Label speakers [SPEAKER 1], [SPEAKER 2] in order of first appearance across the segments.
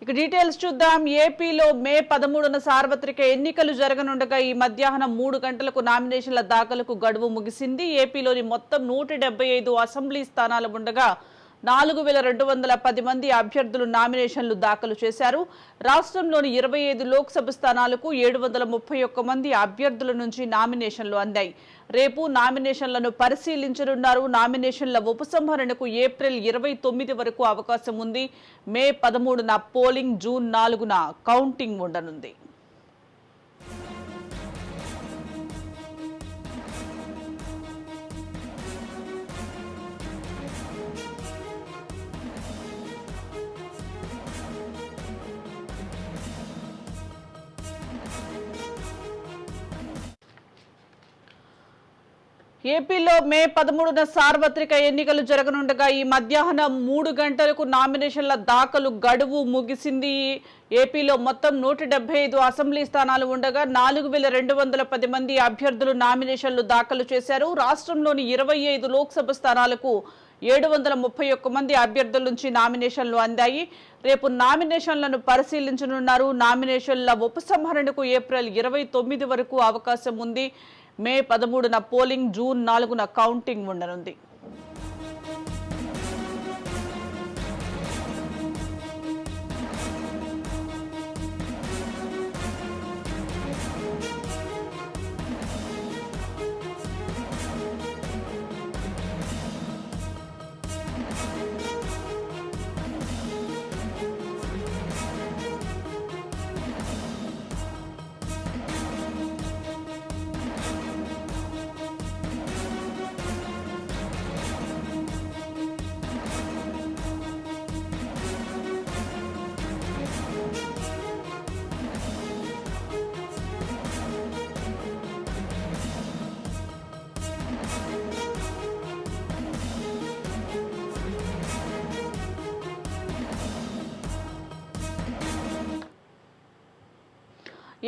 [SPEAKER 1] ఇక డీటెయిల్స్ చూద్దాం. ఏపీలో మే 13న సార్వత్రిక ఎన్నికలు జరగనుండగా ఈ మధ్యాహ్నం 3 గంటలకు నామినేషన్ల దాఖలకు గడువు ముగిసింది. ఏపీలోని మొత్తం 175 అసెంబ్లీ స్థానాలు ఉండగా 4210 మంది అభ్యర్థులు నామినేషన్లు దాఖలు చేశారు. రాష్ట్రంలోని 25 లోక్సభ స్థానాలకు 731 మంది అభ్యర్థుల నుంచి నామినేషన్లు అందాయి. రేపు నామినేషన్లను పరిశీలించనున్నారు. నామినేషన్ల ఉపసంహరణకు ఏప్రిల్ 29 వరకు అవకాశం ఉంది. మే 13న పోలింగ్, జూన్ 4న కౌంటింగ్ ఉండనుంది. ఏపీలో మే 13న సార్వత్రిక ఎన్నికలు జరగనుండగా ఈ మధ్యాహ్నం 3 గంటలకు నామినేషన్ల దాఖలు గడువు ముగిసింది. ఏపీలో మొత్తం 175 అసెంబ్లీ స్థానాలు ఉండగా 4210 మంది అభ్యర్థులు నామినేషన్లు దాఖలు చేశారు. రాష్ట్రంలోని 25 లోక్సభ స్థానాలకు 731 మంది అభ్యర్థుల నుంచి నామినేషన్లు అందాయి. రేపు నామినేషన్లను పరిశీలించనున్నారు. నామినేషన్ల ఉపసంహరణకు ఏప్రిల్ 29 వరకు అవకాశం ఉంది. మే 13న పోలింగ్, జూన్ 4న కౌంటింగ్ ఉండనుంది.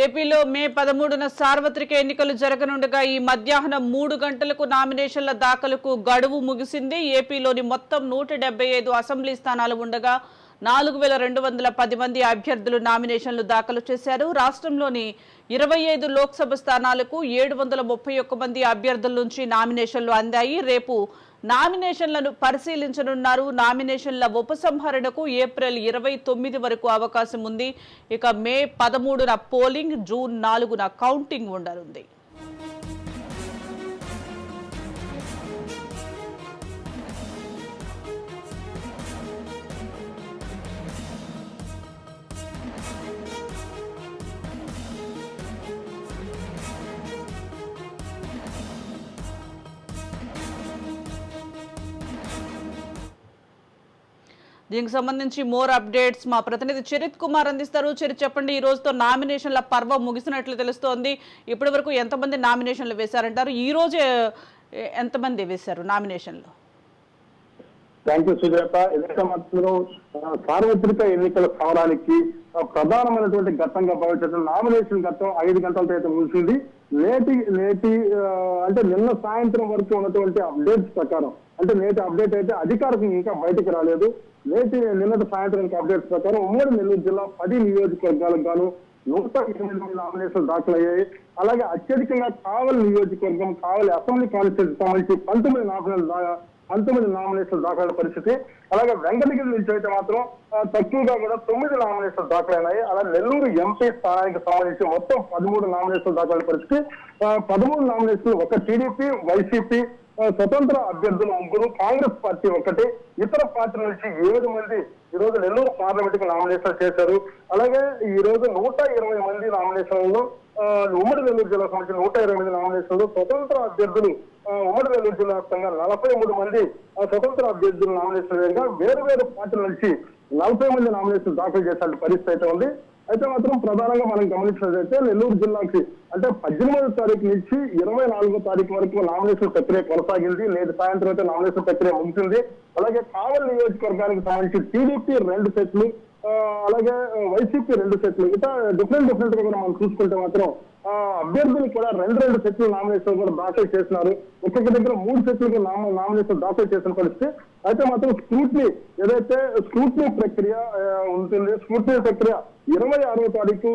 [SPEAKER 1] ఏపీలో మే 13న సార్వత్రిక ఎన్నికలు జరగనుండగా ఈ మధ్యాహ్నం 3 గంటలకు నామినేషన్ల దాఖలకు గడువు ముగిసింది. ఏపీలోని మొత్తం 175 అసెంబ్లీ స్థానాలు ఉండగా 4210 మంది అభ్యర్థులు నామినేషన్లు దాఖలు చేశారు. రాష్ట్రంలోని 25 లోక్సభ స్థానాలకు 731 మంది అభ్యర్థుల నుంచి నామినేషన్లు అందాయి. రేపు నామినేషన్లను పరిశీలించనున్నారు. నామినేషన్ల ఉపసంహరణకు ఏప్రిల్ 29 వరకు అవకాశం ఉంది. ఇక మే 13న పోలింగ్, జూన్ 4న కౌంటింగ్ ఉండనుంది. దీనికి సంబంధించి మోర్ అప్డేట్స్ మా ప్రతినిధి చరిత్ కుమార్ అందిస్తారు. చరిత్, చెప్పండి, ఈ రోజుతో నామినేషన్ల పర్వం ముగిసినట్లు తెలుస్తోంది. ఇప్పటి వరకు ఎంతమంది నామినేషన్లు వేశారంటారు? ఈ రోజు ఎంతమంది వేశారు నామినేషన్లు?
[SPEAKER 2] Thank you Sujatha. ఎన్నికల సార్వత్రిక ఎన్నికల స్థానానికి ప్రధానమైనటువంటి ఘట్టంగా భావించిన నామినేషన్ ఘట్టం 5 గంటలతో అయితే ముగిసింది. అంటే నిన్న సాయంత్రం వరకు ఉన్నటువంటి అప్డేట్స్ ప్రకారం, అంటే నేటి అప్డేట్ అయితే అధికారికంగా ఇంకా బయటకు రాలేదు. నిన్నటి సాయంత్రం అప్డేట్స్ ప్రకారం ఉమ్మడి నెల్లూరు జిల్లా 10 నియోజకవర్గాలకు గాను 108 నామినేషన్లు దాఖలయ్యాయి. అలాగే అత్యధికంగా కావలి నియోజకవర్గం, కావలి అసెంబ్లీ కాన్స్టిట్యూన్సీకి సంబంధించి 19 నామినేషన్లు దాఖలైన పరిస్థితి. అలాగే వెంకటగిరి నుంచి అయితే మాత్రం తక్కువగా కూడా 9 నామినేషన్లు దాఖలైనాయి. అలాగే నెల్లూరు ఎంపీ స్థానానికి సంబంధించి మొత్తం 13 నామినేషన్లు దాఖలైన పరిస్థితి. 13 నామినేషన్లు ఒక టీడీపీ, వైసీపీ, స్వతంత్ర అభ్యర్థులు 3, కాంగ్రెస్ పార్టీ 1, ఇతర పార్టీల నుంచి 7 మంది ఈ రోజు నెల్లూరు పార్లమెంట్ కి నామినేషన్ చేశారు. అలాగే ఈ రోజు 120 మంది నామినేషన్లు, ఉమ్మడి నెల్లూరు జిల్లాకు సంబంధించిన 120 నామినేషన్లు, స్వతంత్ర అభ్యర్థులు ఉమ్మడి నెల్లూరు జిల్లా వ్యాప్తంగా 43 మంది స్వతంత్ర అభ్యర్థులు నామినేషన్ వేయగా వేరు వేరు పార్టీల నుంచి 40 మంది నామినేషన్ దాఖలు చేసే పరిస్థితి అయితే ఉంది. అయితే మాత్రం ప్రధానంగా మనం గమనించినట్లయితే నెల్లూరు జిల్లాకి అంటే 18వ తారీఖు నుంచి 24వ తారీఖు వరకు నామినేషన్ ప్రక్రియ కొనసాగింది. నేటి సాయంత్రం అయితే నామినేషన్ ప్రక్రియ ముగిసింది. అలాగే కావలి నియోజకవర్గానికి సంబంధించి టీడీపీ 2 సెట్లు, అలాగే వైసీపీ 2 సెట్లు, ఇట్లా డిఫరెంట్ గా కూడా మనం చూసుకుంటే మాత్రం అభ్యర్థులు కూడా 2 సెట్లు నామినేషన్ కూడా దాఖలు చేసినారు. ఒక్కొక్క దగ్గర 3 సెట్లకు నామినేషన్ దాఖలు చేసిన పరిస్థితి. అయితే మాత్రం స్క్రూట్నీ ప్రక్రియ ఉంటుంది. స్క్రూట్నీ ప్రక్రియ 26వ తారీఖు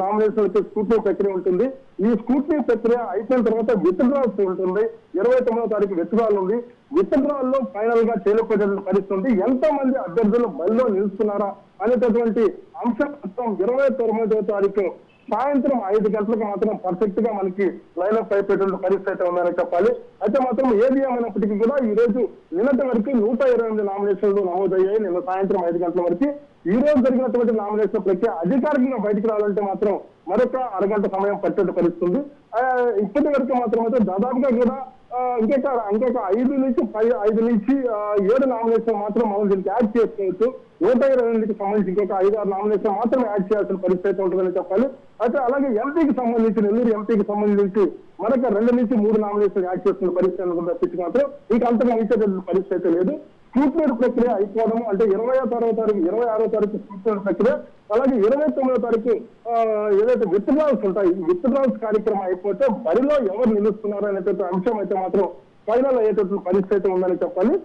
[SPEAKER 2] నామినేషన్లకి స్క్రూట్నీ ప్రక్రియ ఉంటుంది. ఈ స్క్రూట్నీ ప్రక్రియ అయిపోయిన తర్వాత విత్డ్రాల్స్ ఉంటుంది. 29వ తారీఖు విత్డ్రాల్ ఉంది. విత్డ్రాల్ లో ఫైనల్ గా తేలిపోయే పరిస్థితి ఉంది. ఎంతో మంది అభ్యర్థులు బరిలో నిలుస్తున్నారా అనేటటువంటి అంశం మొత్తం 29వ తారీఖు సాయంత్రం 5 గంటలకు మాత్రం పర్ఫెక్ట్ గా మనకి లైన్ అప్ అయిపోయేటువంటి పరిస్థితి అయితే ఉందని చెప్పాలి. అయితే మాత్రం ఏది ఏమైనప్పటికీ కూడా ఈ రోజు నిన్నటి వరకు 128 నామినేషన్లు నమోదయ్యాయి. నిన్న సాయంత్రం 5 గంటల వరకు. ఈ రోజు జరిగినటువంటి నామినేషన్ ప్రక్రియ అధికారికంగా బయటకు రావాలంటే మాత్రం మరొక అరగంట సమయం పట్టే పరిస్థితుంది. ఇప్పటి వరకు మాత్రం అయితే దాదాపుగా కూడా ఇంకొక 5 నుంచి 7 నామినేషన్ మాత్రం మనం దీనికి యాడ్ చేసుకోవచ్చు. 128కి సంబంధించి ఇంకొక 5-6 నామినేషన్ మాత్రం యాడ్ చేయాల్సిన పరిస్థితి ఉంటుందని చెప్పాలి. అయితే అలాగే ఎంపీకి సంబంధించి నెల్లూరు ఎంపీకి సంబంధించి మరొక 2 నుంచి 3 నామినేషన్ యాడ్ చేస్తున్న పరిస్థితి తప్పించి మాత్రం ఇంకా అంతగా ఇచ్చేటువంటి పరిస్థితి లేదు. స్క్రూట్నీ ప్రక్రియ అయిపోవడం అంటే 26వ తారీఖు స్క్రూట్నీ ప్రక్రియ, అలాగే 29వ తారీఖు ఏదైతే విత్డ్రాల్స్ ఉంటాయి, ఈ విత్డ్రాల్స్ కార్యక్రమం అయిపోతే బరిలో ఎవరు నిలుస్తున్నారు అనేటువంటి అంశం అయితే మాత్రం ఫైనల్ అయ్యేటటువంటి పరిస్థితి ఉందని చెప్పాలి.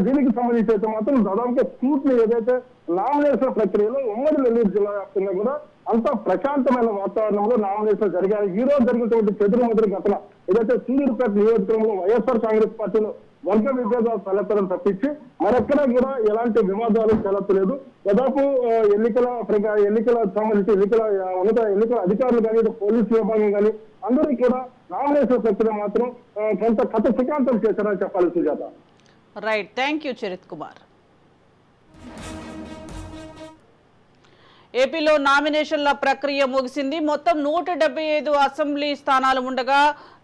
[SPEAKER 2] దీనికి సంబంధించి అయితే మాత్రం దాదాపుగా స్క్రూట్నీ ఏదైతే నామినేషన్ ప్రక్రియలో ఉమ్మడి నెల్లూరు జిల్లా వ్యాప్తంగా కూడా అంతా ప్రశాంతమైన వాతావరణంలో నామినేషన్ జరిగాయి. ఈ రోజు జరిగినటువంటి చెదురుమదురు ఘటన ఏదైతే సూళ్లూరుపేట నియోజకవర్గంలో వైఎస్ఆర్ కాంగ్రెస్ పార్టీలో వర్గ విభేదాలు తలెత్తడం తప్పించి మరెక్కడా కూడా ఎలాంటి వివాదాలు తలెత్తలేదు. దాదాపు ఎన్నికల సంబంధించి ఉన్నత ఎన్నికల అధికారులు కానీ పోలీసు విభాగం కానీ అందరూ కూడా నామినేషన్ ప్రక్రియ మాత్రం కొంత కథ సుఖాంతం చేశారని చెప్పాలి. Sujatha.
[SPEAKER 1] Right, thank you Charith Kumar. ఏపీలో నామినేషన్ల ప్రక్రియ ముగిసింది. మొత్తం 175 అసెంబ్లీ స్థానాలు ఉండగా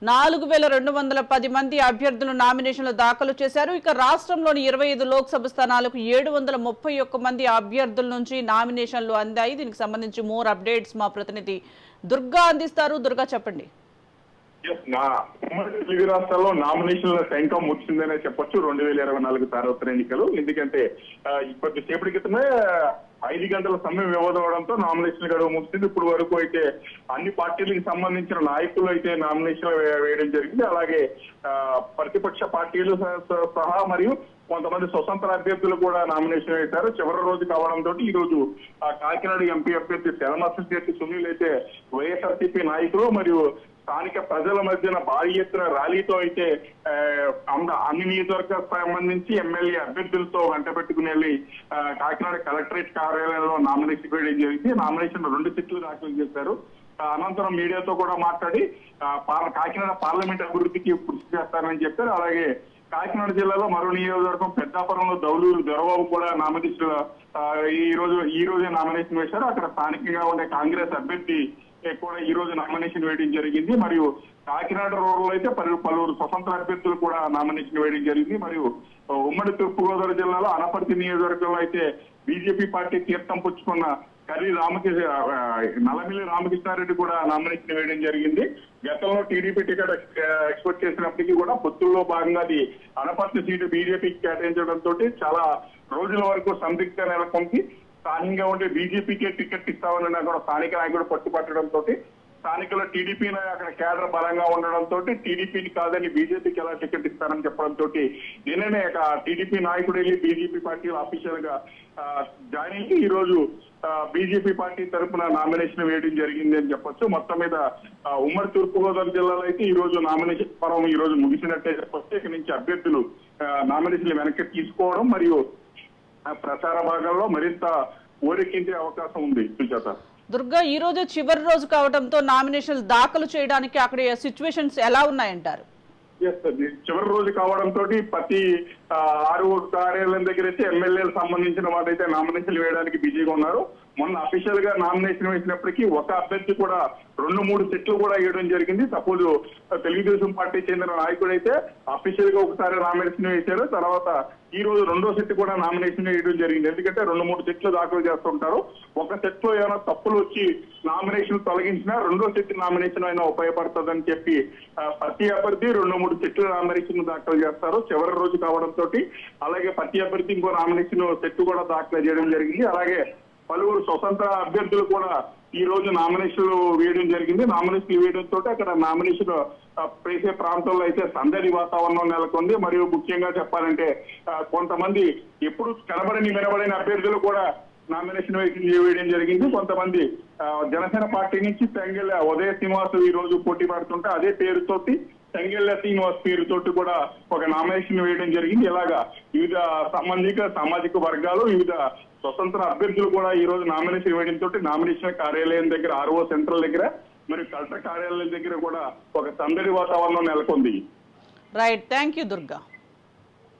[SPEAKER 1] 4210 మంది అభ్యర్థులు నామినేషన్లు దాఖలు చేశారు. ఇక రాష్ట్రంలోని 25 లోక్సభ స్థానాలకు 731 మంది అభ్యర్థుల నుంచి నామినేషన్లు అందాయి. దీనికి సంబంధించి మోర్ అప్డేట్స్ మా ప్రతినిధి దుర్గా అందిస్తారు. దుర్గా, చెప్పండి.
[SPEAKER 3] ఉమ్మడి తెలుగు రాష్ట్రాల్లో నామినేషన్ల టైంకం ముగిసిందనే చెప్పొచ్చు 2024 సార్వత్రిక ఎన్నికలు. ఎందుకంటే కొద్దిసేపటి క్రితమే 5 గంటల సమయం వ్యవధవడంతో నామినేషన్ గడువు ముగిసింది. ఇప్పుడు వరకు అయితే అన్ని పార్టీలకు సంబంధించిన నాయకులు అయితే నామినేషన్ వేయడం జరిగింది. అలాగే ప్రతిపక్ష పార్టీలు సహా మరియు కొంతమంది స్వతంత్ర అభ్యర్థులు కూడా నామినేషన్ వేశారు. చివరి రోజు కావడంతో ఈ రోజు కాకినాడ ఎంపీ అభ్యర్థి శరణశెట్టి సునీల్ అయితే వైఎస్ఆర్సీపీ నాయకులు మరియు స్థానిక ప్రజల మధ్యన భారీ ఎత్తున ర్యాలీతో అయితే అన్ని నియోజకవర్గాలకు సంబంధించి ఎమ్మెల్యే అభ్యర్థులతో వెంట పెట్టుకుని వెళ్ళి కాకినాడ కలెక్టరేట్ కార్యాలయంలో నామినేషన్ వేయడం జరిగింది. నామినేషన్ 2 సెట్లు దాఖలు చేశారు. అనంతరం మీడియాతో కూడా మాట్లాడి కాకినాడ పార్లమెంట్ అభివృద్ధికి కృషి చేస్తారని చెప్పారు. అలాగే కాకినాడ జిల్లాలో మరో నియోజకవర్గం పెద్దాపురంలో దౌలూరు దొరబాబు కూడా నామినేషన్ ఈ రోజే నామినేషన్ వేశారు. అక్కడ స్థానికంగా ఉండే కాంగ్రెస్ అభ్యర్థి కూడా ఈ రోజు నామినేషన్ వేయడం జరిగింది. మరియు కాకినాడ రూరల్ అయితే పలువురు స్వతంత్ర అభ్యర్థులు కూడా నామినేషన్ వేయడం జరిగింది. మరియు ఉమ్మడి తూర్పుగోదావరి జిల్లాలో అనపర్తి నియోజకవర్గంలో అయితే బీజేపీ పార్టీ తీర్థం పుచ్చుకున్న నల్లమిల్లి రామకృష్ణారెడ్డి కూడా నామినేషన్ వేయడం జరిగింది. గతంలో టీడీపీ టికెట్ ఎక్స్పెక్ట్ చేసినప్పటికీ కూడా పొత్తుల్లో భాగంగా అది అనపర్తి సీటు బీజేపీకి కేటాయించడంతో చాలా రోజుల వరకు సందిగ్ధ నెలకొంది. స్థానికంగా ఉంటే బీజేపీకే టికెట్ ఇస్తామని కూడా స్థానిక నాయకుడు పట్టుపట్టడంతో స్థానికుల టీడీపీ అక్కడ కేడర్ బలంగా ఉండడంతో టీడీపీని కాదని బీజేపీకి ఎలా టికెట్ ఇస్తారని చెప్పడంతో నిన్ననే టీడీపీ నాయకుడు వెళ్ళి బీజేపీ పార్టీలో అఫీషియల్ గా జాయిన్ అయ్యి ఈ రోజు బీజేపీ పార్టీ తరఫున నామినేషన్ వేయడం జరిగింది అని చెప్పొచ్చు. మొత్తం మీద ఉమ్మడి తూర్పుగోదావరి జిల్లాలో అయితే ఈ రోజు నామినేషన్ పర్వం ఈ రోజు ముగిసినట్టే చెప్పొచ్చు. ఇక్కడి నుంచి అభ్యర్థులు నామినేషన్లు వెనక్కి తీసుకోవడం మరియు ప్రచార భాగంలో మరింత ఓరెక్కించే అవకాశం ఉంది. సుజాత.
[SPEAKER 1] దుర్గా, ఈ రోజు చివరి రోజు కావడంతో నామినేషన్లు దాఖలు చేయడానికి అక్కడ సిచ్యువేషన్స్ ఎలా ఉన్నాయంటారు?
[SPEAKER 3] చివరి రోజు కావడంతో ప్రతి 6 కార్యాలయం దగ్గర అయితే ఎమ్మెల్యేలు సంబంధించిన వాళ్ళైతే నామినేషన్లు వేయడానికి బిజీగా ఉన్నారు. మొన్న అఫీషియల్ గా నామినేషన్ వేసినప్పటికీ ఒక అభ్యర్థి కూడా 2-3 సెట్లు కూడా వేయడం జరిగింది. సపోజ్ తెలుగుదేశం పార్టీ చెందిన నాయకుడు అయితే అఫీషియల్ గా ఒకసారి నామినేషన్ వేశారు. తర్వాత ఈ రోజు 2వ సెట్ కూడా నామినేషన్ వేయడం జరిగింది. ఎందుకంటే 2-3 సెట్లు దాఖలు చేస్తుంటారు. ఒక సెట్ లో ఏమైనా తప్పులు వచ్చి నామినేషన్ తొలగించినా 2వ సెట్ నామినేషన్ అయినా ఉపయోగపడుతుందని చెప్పి ప్రతి అభ్యర్థి 2-3 సెట్లు నామినేషన్ దాఖలు చేస్తారు చివరి రోజు కావడంతో. అలాగే ప్రతి అభ్యర్థి ఇంకో నామినేషన్ సెట్ కూడా దాఖలు చేయడం జరిగింది. అలాగే పలువురు స్వతంత్ర అభ్యర్థులు కూడా ఈ రోజు నామినేషన్లు వేయడం జరిగింది. నామినేషన్లు వేయడంతో అక్కడ నామినేషన్ వేసే ప్రాంతంలో అయితే సందడి వాతావరణం నెలకొంది. మరియు ముఖ్యంగా చెప్పాలంటే కొంతమంది ఎప్పుడు కనబడని వినబడని అభ్యర్థులు కూడా నామినేషన్ వేయడం జరిగింది. కొంతమంది జనసేన పార్టీ నుంచి తెంగెళ్ళ ఉదయ శ్రీనివాస్ ఈ రోజు పోటీ పడుతుంటే అదే పేరుతోటి తెంగెళ్ళ శ్రీనివాస్ పేరుతోటి కూడా ఒక నామినేషన్ వేయడం జరిగింది. ఇలాగా వివిధ సామాజిక వర్గాలు, వివిధ స్వతంత్ర అభ్యర్థులు కూడా ఈ రోజు నామినేషన్ వేయడంతో నామినేషన్ కార్యాలయం దగ్గర, ఆర్ఓ సెంట్రల్ దగ్గర మరియు కలెక్టర్ కార్యాలయం దగ్గర కూడా ఒక సందడి వాతావరణం నెలకొంది.
[SPEAKER 1] Right, thank you Durga.